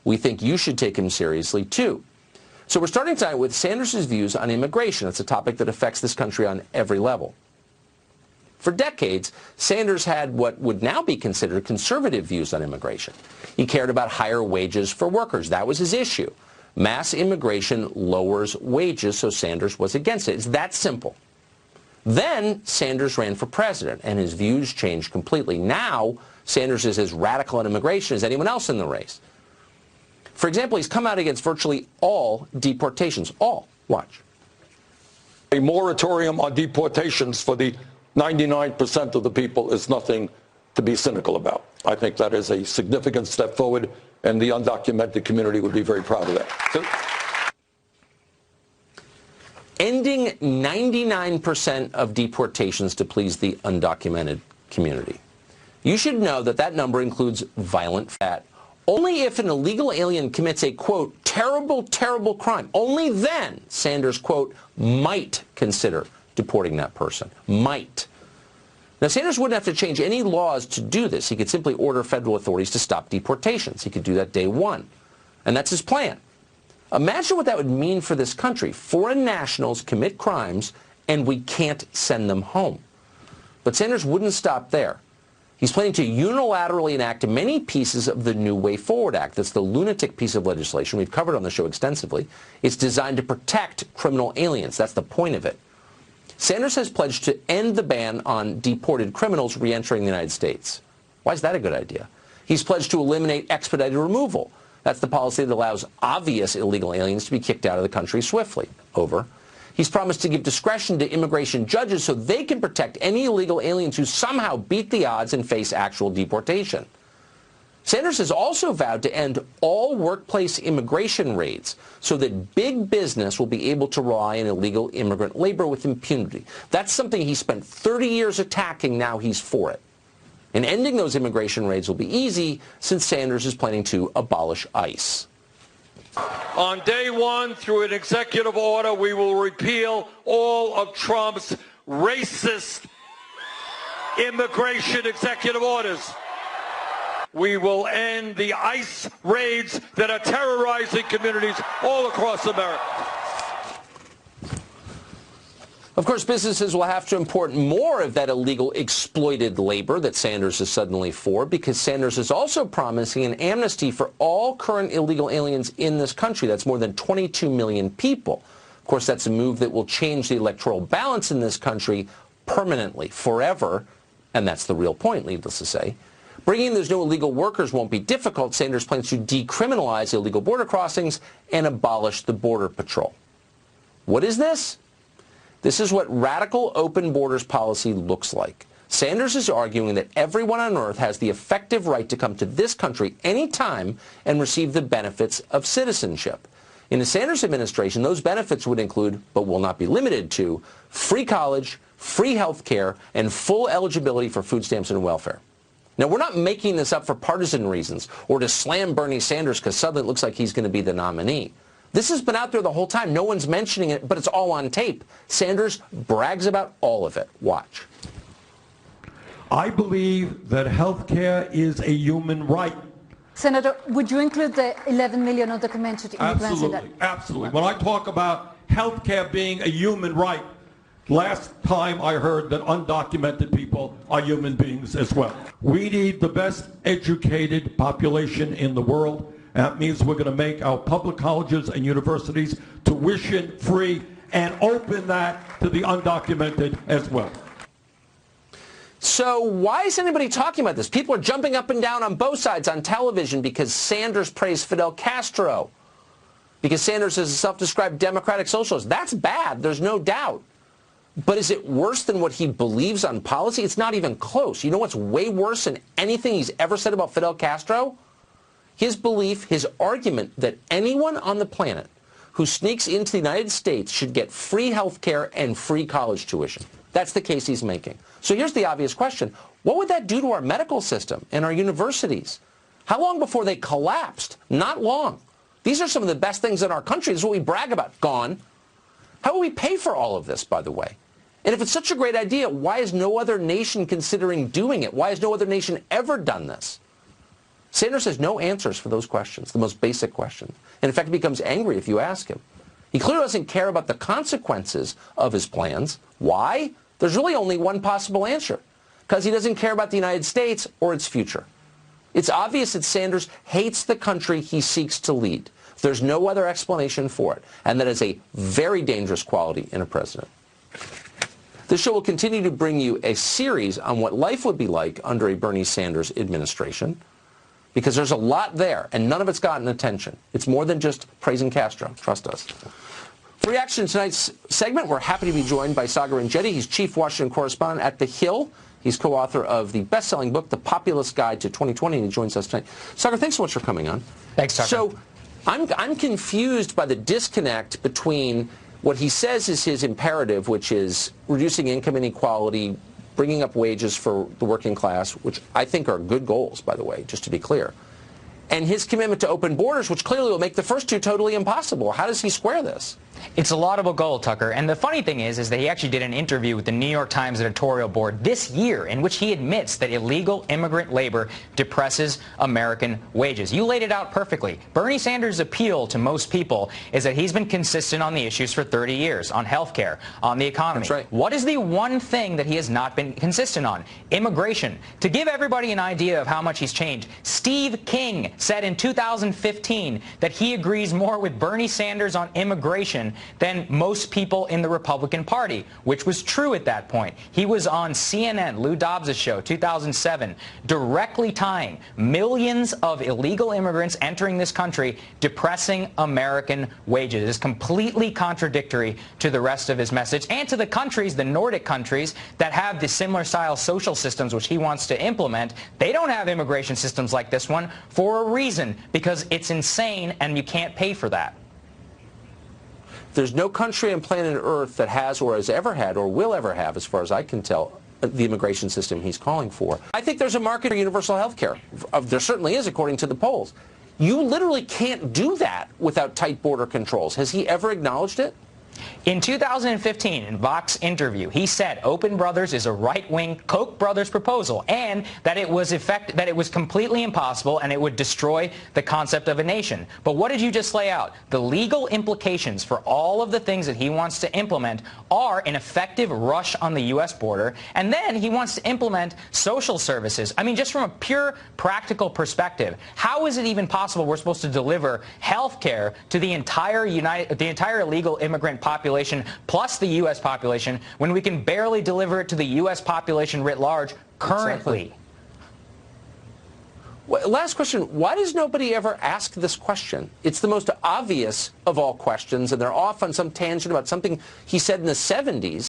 We think you should take him seriously, too. So we're starting tonight with Sanders' views on immigration. It's a topic that affects this country on every level. For decades, Sanders had what would now be considered conservative views on immigration. He cared about higher wages for workers. That was his issue. Mass immigration lowers wages, so Sanders was against it. It's that simple. Then Sanders ran for president, and his views changed completely. Now, Sanders is as radical on immigration as anyone else in the race. For example, he's come out against virtually all deportations. All. Watch. A moratorium on deportations for the 99% of the people is nothing to be cynical about. I think that is a significant step forward, and the undocumented community would be very proud of that. Ending 99% of deportations to please the undocumented community. You should know that that number includes violent fat. Only if an illegal alien commits a, quote, terrible, terrible crime, only then Sanders, quote, might consider deporting that person. Might. Now, Sanders wouldn't have to change any laws to do this. He could simply order federal authorities to stop deportations. He could do that day one. And that's his plan. Imagine what that would mean for this country. Foreign nationals commit crimes, and we can't send them home. But Sanders wouldn't stop there. He's planning to unilaterally enact many pieces of the New Way Forward Act. That's the lunatic piece of legislation we've covered on the show extensively. It's designed to protect criminal aliens. That's the point of it. Sanders has pledged to end the ban on deported criminals re-entering the United States. Why is that a good idea? He's pledged to eliminate expedited removal. That's the policy that allows obvious illegal aliens to be kicked out of the country swiftly. Over. He's promised to give discretion to immigration judges so they can protect any illegal aliens who somehow beat the odds and face actual deportation. Sanders has also vowed to end all workplace immigration raids so that big business will be able to rely on illegal immigrant labor with impunity. That's something he spent 30 years attacking. Now he's for it. And ending those immigration raids will be easy since Sanders is planning to abolish ICE. On day one, through an executive order, we will repeal all of Trump's racist immigration executive orders. We will end the ICE raids that are terrorizing communities all across America. Of course, businesses will have to import more of that illegal exploited labor that Sanders is suddenly for, because Sanders is also promising an amnesty for all current illegal aliens in this country. That's more than 22 million people. Of course, that's a move that will change the electoral balance in this country permanently, forever, and that's the real point, needless to say. Bringing those new illegal workers won't be difficult. Sanders plans to decriminalize illegal border crossings and abolish the Border Patrol. What is this? This is what radical open borders policy looks like. Sanders is arguing that everyone on earth has the effective right to come to this country anytime and receive the benefits of citizenship. In the Sanders administration, those benefits would include, but will not be limited to, free college, free health care, and full eligibility for food stamps and welfare. Now, we're not making this up for partisan reasons or to slam Bernie Sanders because suddenly it looks like he's going to be the nominee. This has been out there the whole time. No one's mentioning it, but it's all on tape. Sanders brags about all of it. Watch. I believe that health care is a human right. Senator, would you include the 11 million undocumented immigrants in that? Absolutely. When I talk about health care being a human right, last time I heard that undocumented people are human beings as well. We need the best educated population in the world. That means we're going to make our public colleges and universities tuition free and open that to the undocumented as well. So why is anybody talking about this? People are jumping up and down on both sides on television because Sanders praised Fidel Castro, because Sanders is a self-described democratic socialist. That's bad, there's no doubt. But is it worse than what he believes on policy? It's not even close. You know what's way worse than anything he's ever said about Fidel Castro? His belief, his argument that anyone on the planet who sneaks into the United States should get free health care and free college tuition. That's the case he's making. So here's the obvious question. What would that do to our medical system and our universities? How long before they collapsed? Not long. These are some of the best things in our country. This is what we brag about. Gone. How will we pay for all of this, by the way? And if it's such a great idea, why is no other nation considering doing it? Why has no other nation ever done this? Sanders has no answers for those questions, the most basic questions. And in fact, he becomes angry if you ask him. He clearly doesn't care about the consequences of his plans. Why? There's really only one possible answer. Because he doesn't care about the United States or its future. It's obvious that Sanders hates the country he seeks to lead. There's no other explanation for it. And that is a very dangerous quality in a president. This show will continue to bring you a series on what life would be like under a Bernie Sanders administration, because there's a lot there, and none of it's gotten attention. It's more than just praising Castro. Trust us. For reaction to tonight's segment, we're happy to be joined by Saagar Enjeti. He's chief Washington correspondent at The Hill. He's co-author of the best-selling book, The Populist Guide to 2020, and he joins us tonight. Saagar, thanks so much for coming on. Thanks, Tucker. So I'm confused by the disconnect between what he says is his imperative, which is reducing income inequality, bringing up wages for the working class, which I think are good goals, by the way, just to be clear, and his commitment to open borders, which clearly will make the first two totally impossible. How does he square this? It's a laudable goal, Tucker. And the funny thing is that he actually did an interview with the New York Times editorial board this year in which he admits that illegal immigrant labor depresses American wages. You laid it out perfectly. Bernie Sanders' appeal to most people is that he's been consistent on the issues for 30 years, on health care, on the economy. That's right. What is the one thing that he has not been consistent on? Immigration. To give everybody an idea of how much he's changed, Steve King said in 2015 that he agrees more with Bernie Sanders on immigration than most people in the Republican Party, which was true at that point. He was on CNN, Lou Dobbs' show, 2007, directly tying millions of illegal immigrants entering this country, depressing American wages. It is completely contradictory to the rest of his message and to the countries, the Nordic countries, that have the similar style social systems which he wants to implement. They don't have immigration systems like this one for a reason, because it's insane and you can't pay for that. There's no country on planet Earth that has or has ever had or will ever have, as far as I can tell, the immigration system he's calling for. I think there's a market for universal health care. There certainly is, according to the polls. You literally can't do that without tight border controls. Has he ever acknowledged it? In 2015, in Vox interview, he said Open Brothers is a right-wing Koch brothers proposal, and that it was completely impossible and it would destroy the concept of a nation. But what did you just lay out? The legal implications for all of the things that he wants to implement are an effective rush on the U.S. border, and then he wants to implement social services. I mean, just from a pure practical perspective, how is it even possible we're supposed to deliver health care to the entire illegal immigrant population plus the U.S. population when we can barely deliver it to the U.S. population writ large currently? Exactly. Well, last question. Why does nobody ever ask this question? It's the most obvious of all questions, and they're off on some tangent about something he said in the 70s.